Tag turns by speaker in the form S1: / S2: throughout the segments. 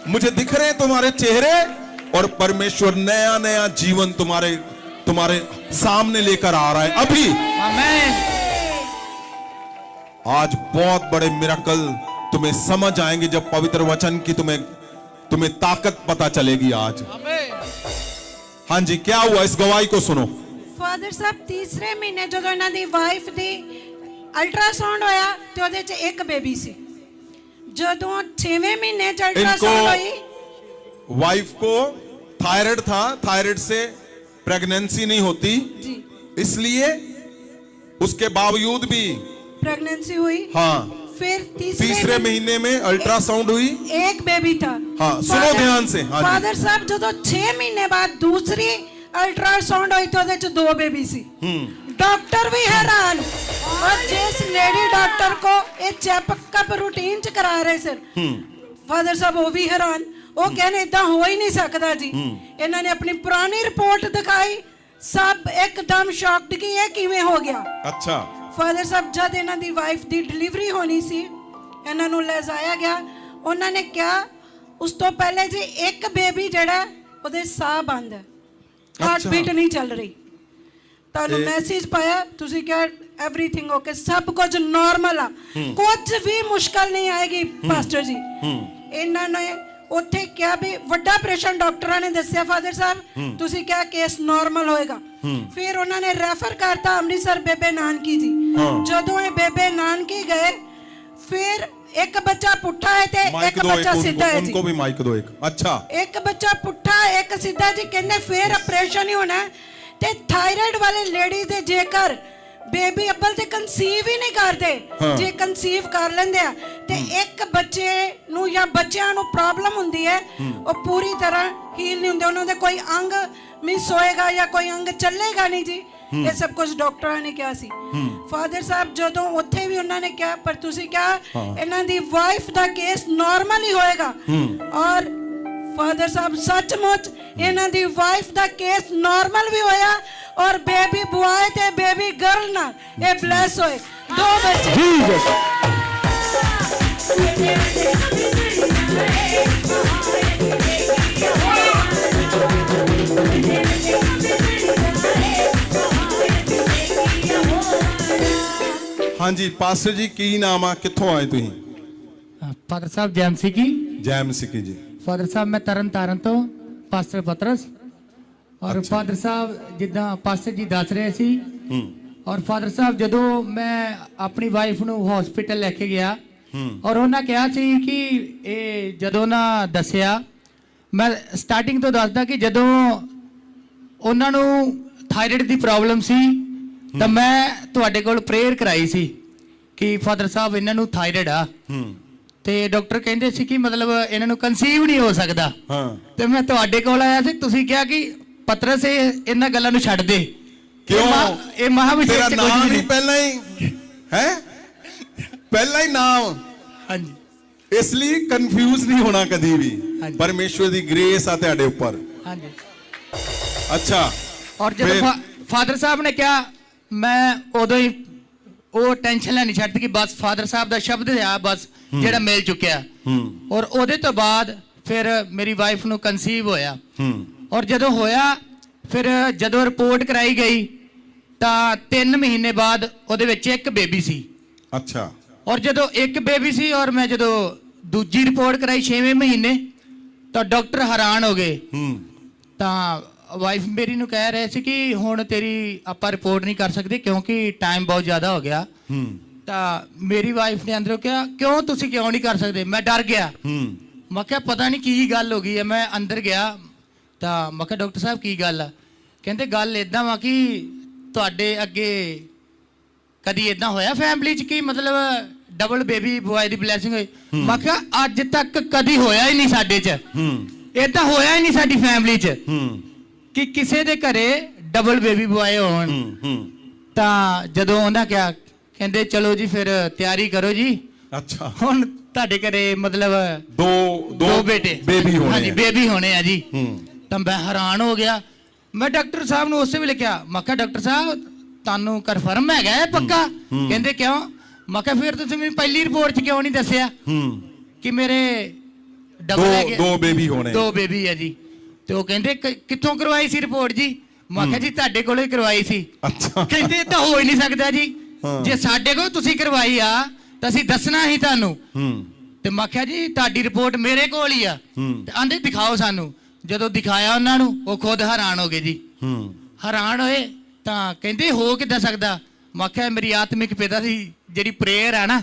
S1: मुझे दिख रहे हैं तुम्हारे चेहरे, और परमेश्वर नया नया जीवन तुम्हारे तुम्हारे सामने लेकर आ रहा है अभी।
S2: आमीन।
S1: आज बहुत बड़े मिरेकल तुम्हें समझ आएंगे जब पवित्र वचन की तुम्हें ताकत पता चलेगी आज। हाँ जी, क्या हुआ, इस गवाही को सुनो।
S3: फादर साहब तीसरे महीने जो इन्हां दी वाइफ दी अल्ट्रासाउंड होया ते ओदे च एक बेबी सी। जदों 6वें महीने च अल्ट्रासाउंड हुई,
S1: वाइफ को थायराइड था, थायराइड से प्रेगनेंसी नहीं होती
S3: जी,
S1: इसलिए उसके बावजूद भी
S3: प्रेगनेंसी हुई।
S1: हाँ,
S3: फिर
S1: तीसरे महीने में अल्ट्रासाउंड हुई,
S3: एक बेबी था।
S1: हाँ सुनो ध्यान से। हाँ
S3: फादर साहब जो 6 महीने बाद दूसरी अल्ट्रासाउंड हुई तो 2 बेबी सी। डॉक्टर भी हैरान, और जिस लेडी डॉक्टर को ये चेकअप रूटीन च करा रहे सर फादर साहब वो भी हैरान। वो कहने इदा हो ही नहीं सकता जी। इन्होंने अपनी पुरानी रिपोर्ट दिखाई, सब एकदम शॉक्ड कि ये किवें हो गया।
S1: अच्छा
S3: फादर साहब जब इन्हां दी वाइफ दी डिलीवरी होनी सी, इन्हां नूं ले जाया गया। उन्होंने क्या उस तो पहले जी एक बेबी जड़ा ओदे साह बंद है, हार्ट बीट नहीं चल रही। तानू मैसेज पाया, तुसी क्या एवरीथिंग ओके, सब कुछ नॉर्मल आ, कुछ भी मुश्किल नहीं आएगी पास्टर जी। इन्होंने उत्थे क्या भी वड्डा ऑपरेशन डॉक्टरां ने दस्या फादर साहब, तुसी क्या केस नॉर्मल होएगा। फिर उन्होंने रेफर करता अमृतसर बेबे नानकी जी। जदों ये बेबे नानकी गए, फिर एक बच्चा पुट्ठा है ते एक बच्चा सीधा है जी।
S1: उनको भी माइक दो एक। अच्छा, एक
S3: बच्चा पुट्ठा एक सीधा जी। कहने फिर ऑपरेशन ही होना है ते थायराइड वाले लेडीज दे जेकर बेबी अब्बल ते कंसीव ही नहीं करते, जे कंसीव कर लेंदे आ ते एक बच्चे नु या बच्चियां नु प्रॉब्लम हुंदी है, वो पूरी तरह हील नहीं हुंदे, उन्हां दे कोई अंग मिस होएगा या कोई अंग चलेगा नहीं जी। ये सब कुछ डॉक्टरां ने कहा सी। फादर साहब जदों उत्थे भी उन्होंने कहा, पर तुसी क्या इन्हां दी वाइफ दा केस नॉर्मल ही होएगा। और फादर साहब सचमुच इन्हां दी वाइफ दा केस नॉर्मल भी होया, और बेबी बॉय ते बेबी गर्ल ना ये ब्लेस होए, 2 बच्चे।
S1: हाँ जी, पास्टर जी की नाम आ, कित्थों आए तुसीं?
S2: फादर साहब जैम सिकी।
S1: जैम सिकी जी।
S2: फादर साहब मैं तरन ताਰਨ तो पास्टर पतरस। और फादर साहब जिदा पास्टर जी दस रहे सी, और फादर साहब जदों मैं अपनी वाइफ नूं हॉस्पिटल लेके गया, और उन्हें कहा सी कि ये जदों ना दसिया, मैं स्टार्टिंग तो दसदा कि जदों उन्हां नूं थायराइड दी प्रॉब्लम सी, तो मैं तुहाडे कोल प्रेयर कराई सी कि फादर साहब इन्हां नूं थायराइड आ, ते डॉक्टर कहंदे सी कि मतलब इन्हां नूं कंसीव नहीं हो सकदा। ते मैं तुहाडे कोल आया सी, तुसीं कहा कि पतरस इन्हां गल्लां नूं छड्ड दे।
S1: क्यों?
S2: ये महाविषय
S1: तेरा नाम ही पहला ही है, पहला ही नाम।
S2: हाँ जी,
S1: इसलिए कंफ्यूज नहीं होना कभी भी। परमेश्वर दी ग्रेस आ तेरे ऊपर।
S2: हाँ जी।
S1: अच्छा,
S2: और जब फादर साहब ने क्या, मैं उदों ही वो टेंशन लेनी छड्ड कि बस फादर साहब दा शब्द है बस जेड़ा मिल चुकिया। और ओदे तो बाद फिर मेरी वाइफ नूं कंसीव होया, और जदों होया फिर जदों रिपोर्ट कराई गई तां 3 महीने बाद ओदे विच एक बेबी सी।
S1: अच्छा,
S2: और जदों एक बेबी सी, और मैं जदों दूजी रिपोर्ट कराई 6वें महीने, तो डॉक्टर हैरान हो गए। तां वाइफ मेरी नूं कह रहे सी कि हुण तेरी आपां रिपोर्ट नहीं कर सकते क्योंकि टाइम बहुत ज़्यादा हो गया। तां मेरी वाइफ ने अंदरों कहा क्यों तुसीं क्यों नहीं कर सकते? मैं डर गया। मैं क्या पता नहीं की गल हो गई है। मैं अंदर गया तां मैं क्या डॉक्टर साहब की गल आ? कहते गल इदां वा कि तुहाडे अगे कदी इदां होया फैमिली च कि मतलब डबल बेबी बॉय दी ब्लैसिंग होई? मैं क्या अज तक कदी होया ही नहीं साडे च, इदां होया ही नहीं साडी फैमिली च कि किसी दे घरे डबल बेबी बॉय होण। तां जदों उन्हां क्या कहंदे चलो जी फिर तैयारी करो जी।
S1: अच्छा,
S2: हुण तुहाडे घरे मतलब दो बेटे
S1: बेबी होने।
S2: हाँ जी, बेबी होने आ जी। तो मैं हैरान हो गया। मैं डॉक्टर साहब ने उस वे लिखा, मैं क्या डॉक्टर साहब तानू कन्फर्म है पक्का? कहंदे क्यों? मैं क्या फिर तुसीं मैनूं पहली रिपोर्ट च क्यों नहीं दस्सिया कि मेरे
S1: ਦੋ ਬੇਬੀ ਹੋਣੇ।
S2: 2 ਬੇਬੀ ਹੈ ਜੀ। ਤੇ ਉਹ ਕਹਿੰਦੇ ਕਿੱਥੋਂ ਕਰਵਾਈ ਸੀ ਰਿਪੋਰਟ ਜੀ? ਮੈਂ ਕਿਹਾ ਜੀ ਤੁਹਾਡੇ ਕੋਲੋਂ ਹੀ ਕਰਵਾਈ ਸੀ।
S1: ਅੱਛਾ।
S2: ਕਹਿੰਦੇ ਤਾਂ ਹੋ ਹੀ ਨਹੀਂ ਸਕਦਾ ਜੀ, ਜੇ ਸਾਡੇ ਕੋਲ ਤੁਸੀਂ ਕਰਵਾਈ ਆ ਤਾਂ ਅਸੀਂ ਦੱਸਣਾ ਹੀ ਤੁਹਾਨੂੰ। ਤੇ ਮੈਂ ਕਿਹਾ ਜੀ ਤੁਹਾਡੀ ਰਿਪੋਰਟ ਮੇਰੇ ਕੋਲ ਹੀ ਆ। ਤੇ ਆਂਦੇ ਦਿਖਾਓ ਸਾਨੂੰ। ਜਦੋਂ ਦਿਖਾਇਆ ਉਹਨਾਂ ਨੂੰ, ਉਹ ਖੁਦ ਹੈਰਾਨ ਹੋ ਗਏ ਜੀ। ਹੈਰਾਨ ਹੋਏ ਤਾਂ ਕਹਿੰਦੇ ਹੋ ਕਿੱਦਾਂ ਸਕਦਾ? ਮੈਂ ਕਿਹਾ ਮੇਰੀ ਆਤਮਿਕ ਪਿਤਾ ਦੀ ਜਿਹੜੀ ਪ੍ਰੇਅਰ ਆ ਨਾ,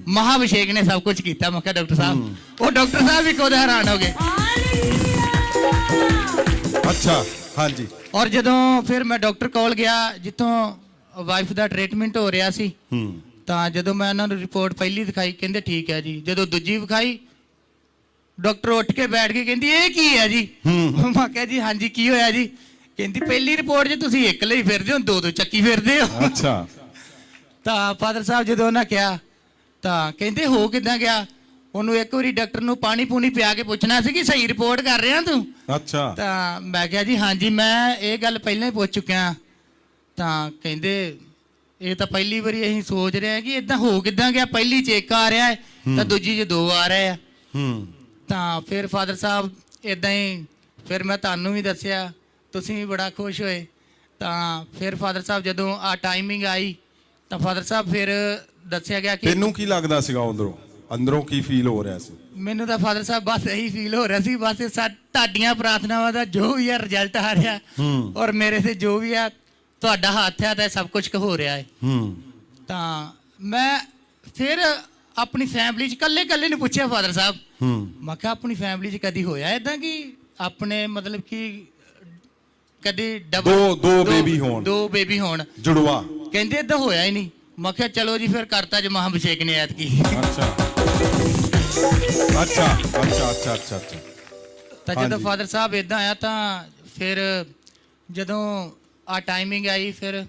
S2: ਮਹਾਭਿਸ਼ੇਕ ਨੇ ਸਭ ਕੁਝ ਕੀਤਾ। ਮੈਂ ਕਿਹਾ ਡਾਕਟਰ ਸਾਹਿਬ, ਉਹ ਡਾਕਟਰ ਸਾਹਿਬ ਵੀ ਖੁਦ ਹੈਰਾਨ ਹੋ ਗਏ।
S1: ਅੱਛਾ, ਹਾਂਜੀ।
S2: ਔਰ ਜਦੋਂ ਫਿਰ ਮੈਂ ਡਾਕਟਰ ਕੋਲ ਗਿਆ ਜਿੱਥੋਂ ਵਾਈਫ ਦਾ ਟ੍ਰੀਟਮੈਂਟ ਹੋ ਰਿਹਾ ਸੀ, ਤਾਂ ਜਦੋਂ ਮੈਂ ਉਹਨਾਂ ਨੂੰ ਰਿਪੋਰਟ ਪਹਿਲੀ ਦਿਖਾਈ, ਕਹਿੰਦੇ ਠੀਕ ਹੈ ਜੀ। ਜਦੋਂ ਦੂਜੀ ਵਿਖਾਈ, ਡਾਕਟਰ ਉੱਠ ਕੇ ਬੈਠ ਕੇ ਕਹਿੰਦੀ ਇਹ ਕੀ ਹੈ ਜੀ? ਮੈਂ ਕਿਹਾ ਜੀ ਹਾਂਜੀ ਕੀ ਹੋਇਆ ਜੀ? ਕਹਿੰਦੀ ਪਹਿਲੀ ਰਿਪੋਰਟ 'ਚ ਤੁਸੀਂ ਇੱਕ ਲਈ ਫਿਰਦੇ ਹੋ, 2 ਚੱਕੀ ਫਿਰਦੇ ਹੋ।
S1: ਅੱਛਾ।
S2: ਤਾਂ ਫਾਦਰ ਸਾਹਿਬ ਜਦੋਂ ਉਹਨਾਂ ਕਿਹਾ ਤਾਂ ਕਹਿੰਦੇ ਹੋ ਕਿੱਦਾਂ ਗਿਆ? ਉਹਨੂੰ ਇੱਕ ਵਾਰੀ ਡਾਕਟਰ ਨੂੰ ਪਾਣੀ ਪੂਣੀ ਪਿਆ ਕੇ ਪੁੱਛਣਾ ਸੀ ਕਿ ਸਹੀ ਰਿਪੋਰਟ ਕਰ ਰਿਹਾ ਤੂੰ।
S1: ਅੱਛਾ।
S2: ਤਾਂ ਮੈਂ ਕਿਹਾ ਜੀ ਹਾਂਜੀ ਮੈਂ ਇਹ ਗੱਲ ਪਹਿਲਾਂ ਹੀ ਪੁੱਛ ਚੁੱਕਿਆ। ਤਾਂ ਕਹਿੰਦੇ ਇਹ ਤਾਂ ਪਹਿਲੀ ਵਾਰੀ ਅਸੀਂ ਸੋਚ ਰਹੇ ਹਾਂ ਕਿ ਇਦਾਂ ਹੋ ਕਿੱਦਾਂ ਗਿਆ? ਪਹਿਲੀ 'ਚ 1 ਆ ਰਿਹਾ ਹੈ ਤਾਂ ਦੂਜੀ 'ਚ 2 ਆ ਰਹੇ ਆ। ਤਾਂ ਫਿਰ ਫਾਦਰ ਸਾਹਿਬ ਇਦਾਂ ਹੀ, ਫਿਰ ਮੈਂ ਤੁਹਾਨੂੰ ਵੀ ਦੱਸਿਆ, ਤੁਸੀਂ ਵੀ ਬੜਾ ਖੁਸ਼ ਹੋਏ। ਤਾਂ ਫਿਰ ਫਾਦਰ ਸਾਹਿਬ ਜਦੋਂ ਆ ਟਾਈਮਿੰਗ ਆਈ ਤਾਂ ਫਾਦਰ ਸਾਹਿਬ ਫਿਰ ਦੱਸਿਆ ਗਿਆ ਕਿ
S1: ਤੈਨੂੰ ਕੀ ਲੱਗਦਾ ਸੀਗਾ ਅੰਦਰੋਂ ਕੀ ਫੀਲ ਹੋ ਰਿਹਾ ਸੀ?
S2: ਮੈਨੂੰ ਤਾਂ ਫਾਦਰ ਸਾਹਿਬ ਬਸ ਇਹੀ ਫੀਲ ਹੋ ਰਿਹਾ ਸੀ, ਬਸ ਤੁਹਾਡੀਆਂ ਪ੍ਰਾਰਥਨਾਵਾਂ ਦਾ ਜੋ ਵੀ ਆ ਰਿਜ਼ਲਟ ਆ ਰਿਹਾ, ਔਰ ਮੇਰੇ ਤੇ ਜੋ ਵੀ ਆ ਤੁਹਾਡਾ ਹੱਥ ਹੈ ਤਾਂ ਸਭ ਕੁਝ ਹੋ ਰਿਹਾ ਹੈ। ਤਾਂ ਮੈਂ ਫਿਰ ਆਪਣੀ ਫੈਮਿਲੀ 'ਚ ਕੱਲੇ ਨੂੰ ਪੁੱਛਿਆ ਫਾਦਰ ਸਾਹਿਬ, ਮੈਂ ਕਿਹਾ ਆਪਣੀ ਫੈਮਿਲੀ 'ਚ ਕਦੀ ਹੋਇਆ ਇਦਾਂ ਕਿ ਆਪਣੇ ਮਤਲਬ ਕਿ ਕਦੇ ਡਬਲ ਦੋ ਬੇਬੀ ਹੋਣ
S1: ਜੁੜਵਾ?
S2: ਕਹਿੰਦੇ ਇਦਾਂ ਹੋਇਆ ਹੀ ਨਹੀਂ। ਮੈਂ ਕਿਹਾ ਚਲੋ ਜੀ ਫਿਰ ਕਰਤਾ ਜੀ ਮਹਾਭਿਸ਼ੇਕ ਨੇ ਐਤਕੀ।
S1: ਅੱਛਾ।
S2: ਤਾਂ ਜਦੋਂ ਫਾਦਰ ਸਾਹਿਬ ਇਦਾਂ ਆਇਆ ਤਾਂ ਫਿਰ ਜਦੋਂ ਆ ਟਾਈਮਿੰਗ ਆਈ ਫਿਰ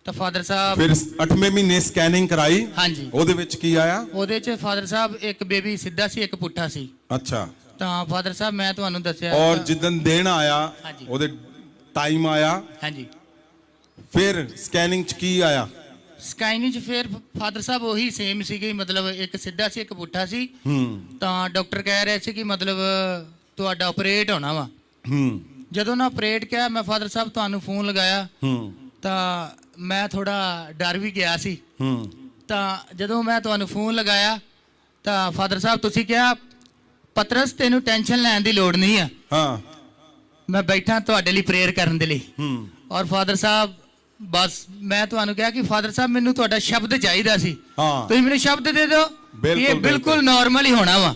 S2: ਤਾਂ ਫਾਦਰ ਸਾਹਿਬ
S1: ਫਿਰ 8ਵੇਂ ਮਹੀਨੇ ਸਕੈਨਿੰਗ ਕਰਾਈ।
S2: ਹਾਂਜੀ।
S1: ਉਹਦੇ ਵਿੱਚ ਕੀ ਆਇਆ?
S2: ਉਹਦੇ 'ਚ ਫਾਦਰ ਸਾਹਿਬ ਇੱਕ ਬੇਬੀ ਸਿੱਧਾ ਸੀ, ਇੱਕ ਪੁੱਠਾ ਸੀ।
S1: ਅੱਛਾ।
S2: ਤਾਂ ਫਾਦਰ ਸਾਹਿਬ ਮੈਂ ਤੁਹਾਨੂੰ ਦੱਸਿਆ
S1: ਔਰ ਜਿੱਦਨ ਦੇਣ ਆਇਆ ਉਹਦੇ ਟਾਈਮ ਆਇਆ।
S2: ਹਾਂਜੀ।
S1: ਫਿਰ ਸਕੈਨਿੰਗ 'ਚ ਕੀ ਆਇਆ?
S2: ਸਕੈਨਿੰਗ 'ਚ ਫਿਰ ਫਾਦਰ ਸਾਹਿਬ ਉਹੀ ਸੇਮ ਸੀਗੇ, ਮਤਲਬ ਇੱਕ ਸਿੱਧਾ ਸੀ ਇੱਕ ਪੁੱਠਾ ਸੀ। ਤਾਂ ਡਾਕਟਰ ਕਹਿ ਰਹੇ ਸੀ ਕਿ ਮਤਲਬ ਤੁਹਾਡਾ ਆਪਰੇਟ ਹੋਣਾ ਵਾ। ਜਦੋਂ ਨਾ ਆਪਰੇਟ ਕਿਹਾ, ਮੈਂ ਫਾਦਰ ਸਾਹਿਬ ਤੁਹਾਨੂੰ ਫੋਨ ਲਗਾਇਆ ਤਾਂ ਮੈਂ ਥੋੜਾ ਡਰ ਵੀ ਗਿਆ ਸੀ। ਤਾਂ ਜਦੋਂ ਮੈਂ ਤੁਹਾਨੂੰ ਫੋਨ ਲਗਾਇਆ ਤਾਂ ਫਾਦਰ ਸਾਹਿਬ ਤੁਸੀਂ ਕਿਹਾ ਪਤਰਸ ਤੈਨੂੰ ਟੈਨਸ਼ਨ ਲੈਣ ਦੀ ਲੋੜ ਨਹੀਂ ਆ, ਮੈਂ ਬੈਠਾ ਤੁਹਾਡੇ ਲਈ ਪ੍ਰੇਅਰ ਕਰਨ ਦੇ ਲਈ। ਔਰ ਫਾਦਰ ਸਾਹਿਬ ਬਸ ਮੈਂ ਤੁਹਾਨੂੰ ਕਿਹਾ ਕਿ ਫਾਦਰ ਸਾਹਿਬ ਮੈਨੂੰ ਤੁਹਾਡਾ ਸ਼ਬਦ ਚਾਹੀਦਾ ਸੀ, ਤੁਸੀਂ ਮੈਨੂੰ ਸ਼ਬਦ ਦੇ ਦਿਓ, ਇਹ ਬਿਲਕੁਲ ਨਾਰਮਲ ਹੀ ਹੋਣਾ ਵਾ।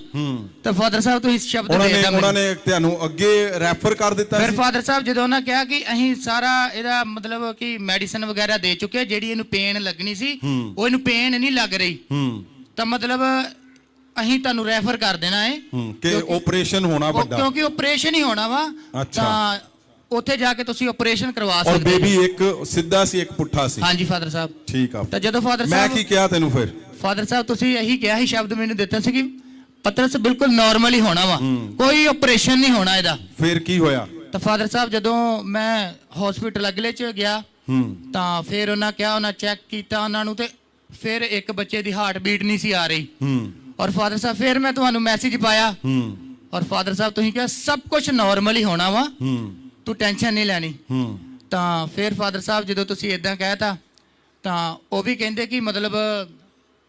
S2: ਤਾਂ ਫਾਦਰ ਸਾਹਿਬ ਤੁਸੀਂ ਸ਼ਬਦ ਦੇ ਦਿੱਤਾ,
S1: ਉਹਨਾਂ ਨੇ ਤੁਹਾਨੂੰ ਅੱਗੇ ਰੈਫਰ ਕਰ ਦਿੱਤਾ।
S2: ਫਿਰ ਫਾਦਰ ਸਾਹਿਬ ਜਦੋਂ ਉਹਨਾਂ ਕਿਹਾ ਕਿ ਅਸੀਂ ਸਾਰਾ ਇਹਦਾ ਮਤਲਬ ਕਿ ਮੈਡੀਸਨ ਵਗੈਰਾ ਦੇ ਚੁੱਕੇ, ਜਿਹੜੀ ਇਹਨੂੰ ਪੇਨ ਲੱਗਣੀ ਸੀ ਉਹ ਇਹਨੂੰ ਪੇਨ ਨਹੀਂ ਲੱਗ ਰਹੀ, ਤਾਂ ਮਤਲਬ ਅਸੀਂ ਤੁਹਾਨੂੰ ਰੈਫਰ ਕਰ ਦੇਣਾ ਹੈ
S1: ਕਿ ਆਪਰੇਸ਼ਨ ਹੋਣਾ ਵੱਡਾ,
S2: ਕਿਉਂਕਿ ਆਪਰੇਸ਼ਨ ਹੀ ਹੋਣਾ ਵਾ। ਤਾਂ ਉੱਥੇ ਜਾ ਕੇ ਤੁਸੀਂ ਆਪਰੇਸ਼ਨ ਕਰਵਾ ਸਕਦੇ ਹੋ।
S1: ਔਰ ਬੇਬੀ ਇੱਕ ਸਿੱਧਾ ਸੀ ਇੱਕ ਪੁੱਠਾ ਸੀ।
S2: ਹਾਂਜੀ ਫਾਦਰ ਸਾਹਿਬ।
S1: ਠੀਕ ਆ।
S2: ਤਾਂ ਜਦੋਂ ਫਾਦਰ ਸਾਹਿਬ
S1: ਮੈਂ ਕੀ ਕਿਹਾ ਤੈਨੂੰ? ਫਿਰ
S2: ਫਾਦਰ ਸਾਹਿਬ ਤੁਸੀਂ ਇਹੀ ਕਿਹਾ ਸੀ, ਸ਼ਬਦ ਮੈਨੂੰ ਦਿੱਤਾ ਸੀ ਕਿ ਪਤਰਸ ਬਿਲਕੁਲ ਨਾਰਮਲ ਹੀ ਹੋਣਾ ਵਾ, ਕੋਈ ਆਪਰੇਸ਼ਨ ਨਹੀਂ ਹੋਣਾ ਇਹਦਾ।
S1: ਫਿਰ ਕੀ ਹੋਇਆ?
S2: ਤਾਂ ਫਾਦਰ ਸਾਹਿਬ ਜਦੋਂ ਮੈਂ ਹਸਪੀਟਲ ਅਗਲੇ 'ਚ ਗਿਆ ਤਾਂ ਫਿਰ ਉਹਨਾਂ ਕਿਹਾ, ਉਹਨਾਂ ਚੈੱਕ ਕੀਤਾ ਉਹਨਾਂ ਨੂੰ, ਤੇ ਫਿਰ ਇੱਕ ਬੱਚੇ ਦੀ ਹਾਰਟ ਬੀਟ ਨਹੀਂ ਸੀ ਆ ਰਹੀ। ਔਰ ਫਾਦਰ ਸਾਹਿਬ ਫਿਰ ਮੈਂ ਤੁਹਾਨੂੰ ਮੈਸੇਜ ਪਾਇਆ, ਔਰ ਫਾਦਰ ਸਾਹਿਬ ਤੁਸੀਂ ਕਿਹਾ ਸਭ ਕੁਝ ਨਾਰਮਲ ਹੀ ਹੋਣਾ ਵਾ, ਤੂੰ ਟੈਨਸ਼ਨ ਨਹੀਂ ਲੈਣੀ। ਤਾਂ ਫਿਰ ਫਾਦਰ ਸਾਹਿਬ ਜਦੋਂ ਤੁਸੀਂ ਇਦਾਂ ਕਹਿਤਾ ਤਾਂ ਉਹ ਵੀ ਕਹਿੰਦੇ ਕਿ ਮਤਲਬ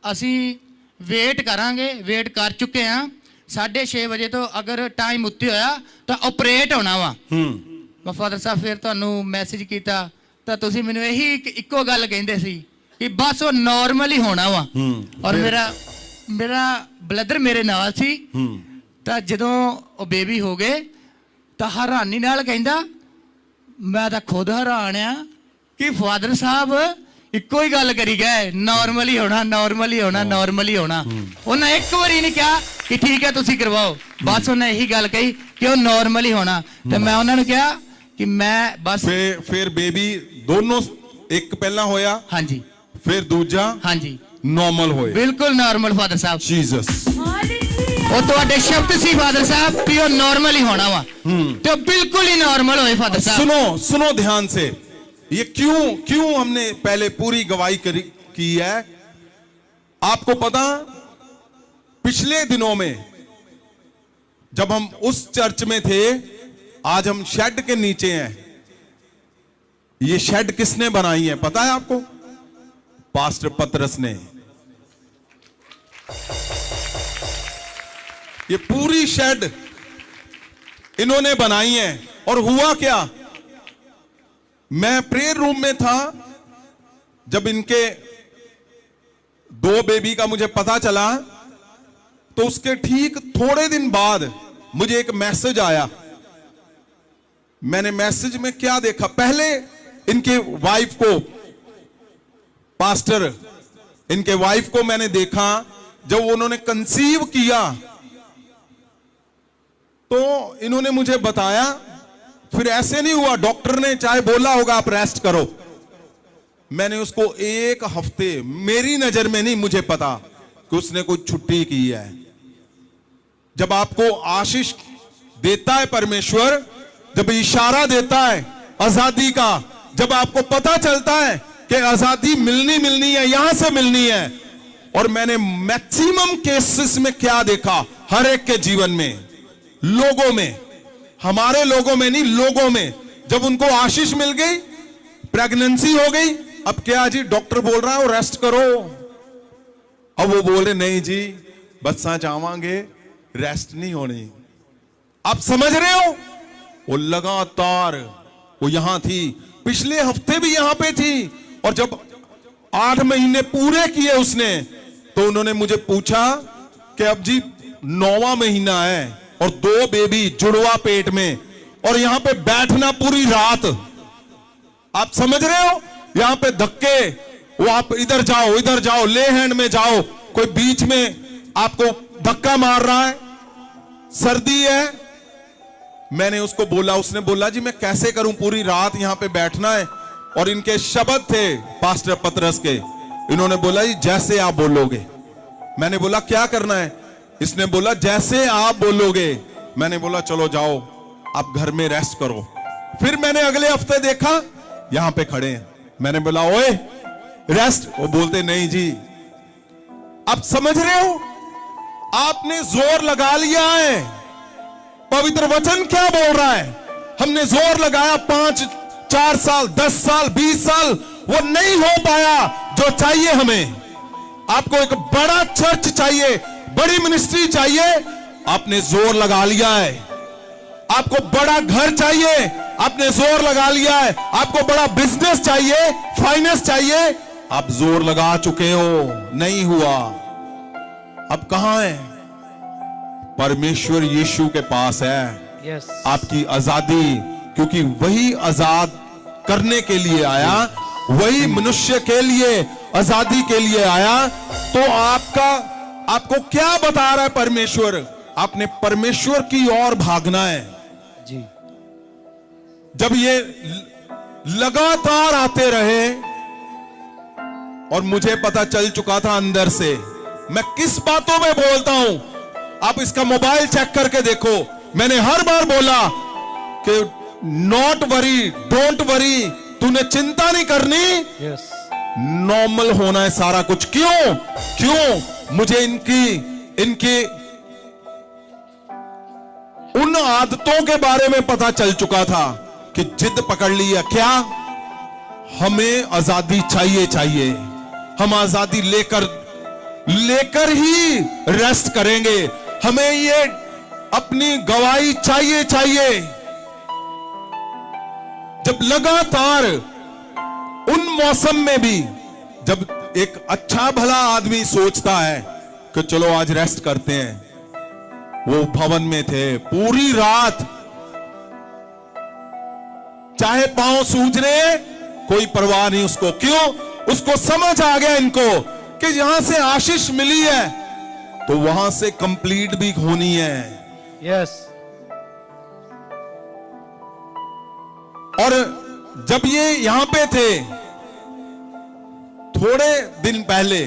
S2: ਅਸੀਂ ਵੇਟ ਕਰਾਂਗੇ, ਵੇਟ ਕਰ ਚੁੱਕੇ ਹਾਂ, 6:30 ਵਜੇ ਤੋਂ ਅਗਰ ਟਾਈਮ ਉੱਤੇ ਹੋਇਆ ਤਾਂ ਆਪਰੇਟ ਹੋਣਾ ਵਾ। ਮੈਂ ਫਾਦਰ ਸਾਹਿਬ ਫਿਰ ਤੁਹਾਨੂੰ ਮੈਸੇਜ ਕੀਤਾ ਤਾਂ ਤੁਸੀਂ ਮੈਨੂੰ ਇਹੀ ਇੱਕੋ ਗੱਲ ਕਹਿੰਦੇ ਸੀ ਕਿ ਬਸ ਉਹ ਨਾਰਮਲ ਹੀ ਹੋਣਾ ਵਾ। ਔਰ ਮੇਰਾ ਬਲਦਰ ਮੇਰੇ ਨਾਲ ਸੀ। ਤਾਂ ਜਦੋਂ ਉਹ ਬੇਬੀ ਹੋ ਗਏ ਤਾਂ ਹੈਰਾਨੀ ਨਾਲ ਕਹਿੰਦਾ, ਮੈਂ ਤਾਂ ਖੁਦ ਹੈਰਾਨ ਆ ਕਿ ਫਾਦਰ ਸਾਹਿਬ ਇੱਕੋ ਹੀ ਗੱਲ ਕਰੀ ਗਏ, ਨਾਰਮਲ ਹੀ ਹੋਣਾ, ਨਾਰਮਲ ਹੀ ਹੋਣਾ, ਨਾਰਮਲ ਹੀ ਹੋਣਾ। ਉਹਨਾਂ ਇੱਕ ਵਾਰੀ ਨਹੀਂ ਕਿਹਾ ਕਿ ਠੀਕ ਹੈ ਤੁਸੀਂ ਕਰਵਾਓ, ਬਸ ਉਹਨੇ ਇਹੀ ਗੱਲ ਕਹੀ ਕਿ ਉਹ ਨਾਰਮਲ ਹੀ ਹੋਣਾ। ਤੇ ਮੈਂ ਉਹਨਾਂ ਨੂੰ ਕਿਹਾ ਕਿ ਮੈਂ ਬਸ
S1: ਫਿਰ ਬੇਬੀ ਦੋਨੋਂ ਇੱਕ ਪਹਿਲਾਂ ਹੋਇਆ,
S2: ਹਾਂਜੀ,
S1: ਫਿਰ ਦੂਜਾ,
S2: ਹਾਂਜੀ,
S1: ਨਾਰਮਲ ਹੋਏ,
S2: ਬਿਲਕੁਲ ਨਾਰਮਲ ਫਾਦਰ ਸਾਹਿਬ।
S1: ਜੀਸਸ,
S2: ਉਹ ਤੁਹਾਡੇ ਸ਼ਬਦ ਸੀ ਫਾਦਰ ਸਾਹਿਬ कि वो नॉर्मल ही होना हुआ, तो बिल्कुल ही नॉर्मल हुए फादर साहब।
S1: सुनो ध्यान से, ये क्यों हमने पहले पूरी गवाही की है? आपको पता पिछले दिनों में जब हम उस चर्च में थे, आज हम शेड के नीचे हैं। ये शेड किसने बनाई है पता है आपको? पास्टर पतरस ने। ये पूरी शेड इन्होंने बनाई है। और हुआ क्या, मैं प्रेयर रूम में था जब इनके 2 बेबी का मुझे पता चला, तो उसके ठीक थोड़े दिन बाद मुझे एक मैसेज आया। मैंने मैसेज में क्या देखा, पहले इनके वाइफ को, पास्टर इनके वाइफ को मैंने देखा जब उन्होंने कंसीव किया, तो इन्होंने मुझे बताया। फिर ऐसे नहीं हुआ, डॉक्टर ने चाहे बोला होगा आप रेस्ट करो, मैंने उसको 1 हफ्ते, मेरी नजर में नहीं, मुझे पता कि उसने कोई छुट्टी की है। जब आपको आशीष देता है परमेश्वर, जब इशारा देता है आजादी का, जब आपको पता चलता है कि आजादी मिलनी है, यहां से मिलनी है। और मैंने मैक्सिमम केसेस में क्या देखा, हर एक के जीवन में, लोगों में, हमारे लोगों में नहीं, लोगों में, जब उनको आशीष मिल गई, प्रेगनेंसी हो गई, अब क्या जी डॉक्टर बोल रहा है रेस्ट करो, अब वो बोल रहे नहीं जी बच्चा चाहेंगे, रेस्ट नहीं होनी। आप समझ रहे हो? वो लगातार वो यहां थी, पिछले हफ्ते भी यहां पे थी। और जब 8 महीने पूरे किए उसने, तो उन्होंने मुझे पूछा कि अब जी 9वां महीना है और 2 बेबी जुड़वा पेट में, और यहां पे बैठना पूरी रात। आप समझ रहे हो? यहां पे धक्के, वो आप इधर जाओ, ले हैंड में जाओ, कोई बीच में आपको धक्का मार रहा है, सर्दी है। मैंने उसको बोला, उसने बोला जी मैं कैसे करूं, पूरी रात यहां पे बैठना है। और इनके शब्द थे पास्टर पतरस के, इन्होंने बोला जी जैसे आप बोलोगे। मैंने बोला क्या करना है? इसने बोला जैसे आप बोलोगे। मैंने बोला चलो जाओ आप घर में रेस्ट करो। फिर मैंने अगले हफ्ते देखा यहां पे खड़े हैं, मैंने बोला ओए रेस्ट, वो बोलते नहीं जी। आप समझ रहे हो? आपने जोर लगा लिया है। पवित्र वचन क्या बोल रहा है? हमने जोर लगाया 5, 4 साल, 10 साल, 20 साल, वो नहीं हो पाया जो चाहिए हमें। आपको एक बड़ा चर्च चाहिए, बड़ी मिनिस्ट्री चाहिए, आपने जोर लगा लिया है। आपको बड़ा घर चाहिए, आपने जोर लगा लिया है। आपको बड़ा बिजनेस चाहिए, फाइनेंस चाहिए, आप जोर लगा चुके हो, नहीं हुआ। अब कहां है? परमेश्वर यीशु के पास है। आपकी आजादी, क्योंकि वही आजाद करने के लिए आया, वही मनुष्य के लिए आजादी के लिए आया। तो आपको क्या बता रहा है परमेश्वर? आपने परमेश्वर की ओर भागना है जी। जब ये लगातार आते रहे, और मुझे पता चल चुका था अंदर से मैं किस बातों में बोलता हूं। आप इसका मोबाइल चेक करके देखो, मैंने हर बार बोला कि नॉट वरी, डोंट वरी, तूने चिंता नहीं करनी, नॉर्मल होना है सारा कुछ। क्यों? मुझे इनकी उन आदतों के बारे में पता चल चुका था कि जिद पकड़ ली है। क्या? हमें आजादी चाहिए। हम आजादी लेकर ही रेस्ट करेंगे। हमें ये अपनी गवाही चाहिए। जब लगातार उन मौसम में भी, जब एक अच्छा भला आदमी सोचता है कि चलो आज रेस्ट करते हैं, वो भवन में थे पूरी रात, चाहे पांव सूज रहे, कोई परवाह नहीं उसको। क्यों? उसको समझ आ गया इनको कि यहां से आशीष मिली है तो वहां से कंप्लीट भी होनी है।
S4: यस।
S1: और जब ये यहां पे थे, थोड़े दिन पहले,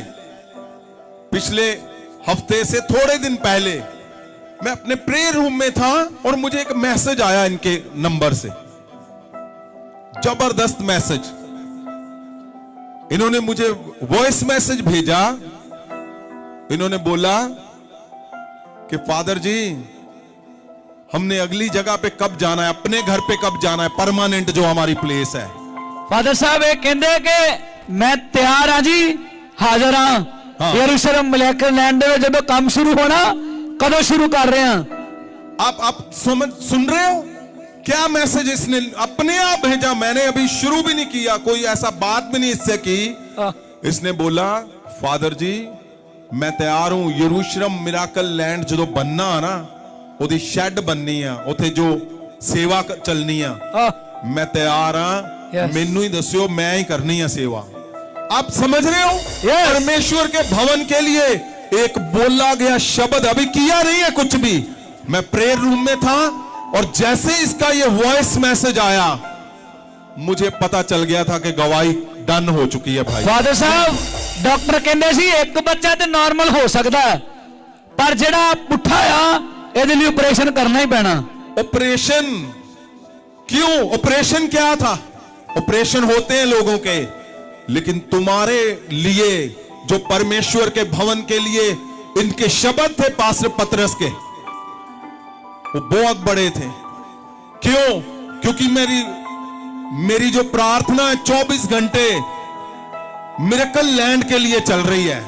S1: पिछले हफ्ते से थोड़े दिन पहले, मैं अपने प्रेयर रूम में था और मुझे एक मैसेज आया इनके नंबर से, जबरदस्त मैसेज। इन्होंने मुझे वॉइस मैसेज भेजा। इन्होंने बोला कि फादर जी हमने अगली जगह पे कब जाना है, अपने घर पे कब जाना है, परमानेंट जो हमारी प्लेस है।
S4: फादर साहब ये कहते कि मैं तैयार हाँ जी, हाजिर हाँ।
S1: हाँ।
S4: यरूशलेम मलैकर लैंड में जब काम शुरू होना, कदों शुरू कर रहे हैं?
S1: आप सुन रहे हो क्या मैसेज इसने अपने आप भेजा? मैंने अभी शुरू भी नहीं किया, कोई ऐसा बात भी नहीं इससे की। इसने बोला फादर जी मैं तैयार हूं, यरूशलेम मिराकल लैंड जो बनना है ना, ਉਹਦੀ ਸ਼ੈੱਡ बननी है, ਉੱਥੇ जो सेवा चलनी है, मैं तैयार हाँ।
S4: Yes.
S1: मेनू ही दस्यो, मैं ही करनी है सेवा। आप समझ रहे हो?
S4: Yes.
S1: परमेश्वर के भवन के लिए एक बोला गया शब्द, अभी किया नहीं है कुछ भी। मैं प्रेयर रूम में था और जैसे इसका ये वॉइस मैसेज आया, मुझे पता चल गया था कि गवाही डन हो चुकी है भाई।
S4: फादर साहब डॉक्टर कहते सी एक बच्चा तो नॉर्मल हो सकता है, पर जेड़ा पुठा आ ਇਹਦੇ ਲਈ ऑपरेशन करना ही पैना।
S1: ऑपरेशन क्यों? ऑपरेशन क्या था? ऑपरेशन होते हैं लोगों के, लेकिन तुम्हारे लिए जो परमेश्वर के भवन के लिए इनके शब्द थे पास्टर पतरस के, वो बहुत बड़े थे। क्यों? क्योंकि मेरी जो प्रार्थना है 24 घंटे मिरेकल लैंड के लिए चल रही है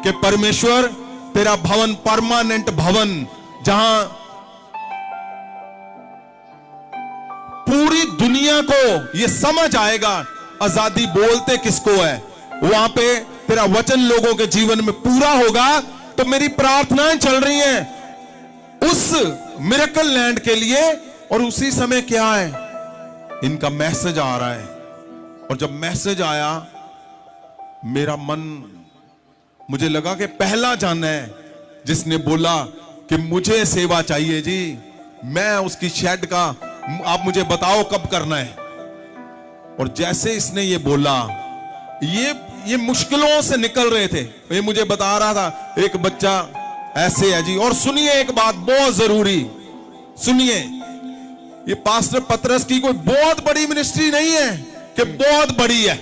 S1: कि परमेश्वर तेरा भवन परमानेंट भवन, जहां पूरी दुनिया को यह समझ आएगा आजादी बोलते किसको है, वहां पे तेरा वचन लोगों के जीवन में पूरा होगा। तो मेरी प्रार्थनाएं चल रही हैं उस मिरेकल लैंड के लिए, और उसी समय क्या है, इनका मैसेज आ रहा है। और जब मैसेज आया मेरा मन, मुझे लगा कि पहला जाना है जिसने बोला कि मुझे सेवा चाहिए जी, मैं उसकी शेड का, आप मुझे बताओ कब करना है। और जैसे इसने ये बोला, ये मुश्किलों से निकल रहे थे, ये मुझे बता रहा था एक बच्चा ऐसे है जी। और सुनिए एक बात बहुत जरूरी सुनिए, ये पास्टर पतरस की कोई बहुत बड़ी मिनिस्ट्री नहीं है कि बहुत बड़ी है,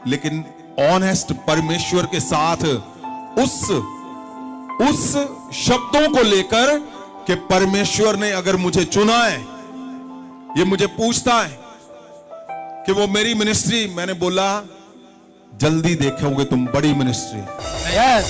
S1: लेकिन ऑनेस्ट परमेश्वर के साथ उस शब्दों को लेकर कि परमेश्वर ने अगर मुझे चुना है, ये मुझे पूछता है कि वो मेरी मिनिस्ट्री, मैंने बोला जल्दी देखोगे तुम बड़ी मिनिस्ट्री।
S4: यस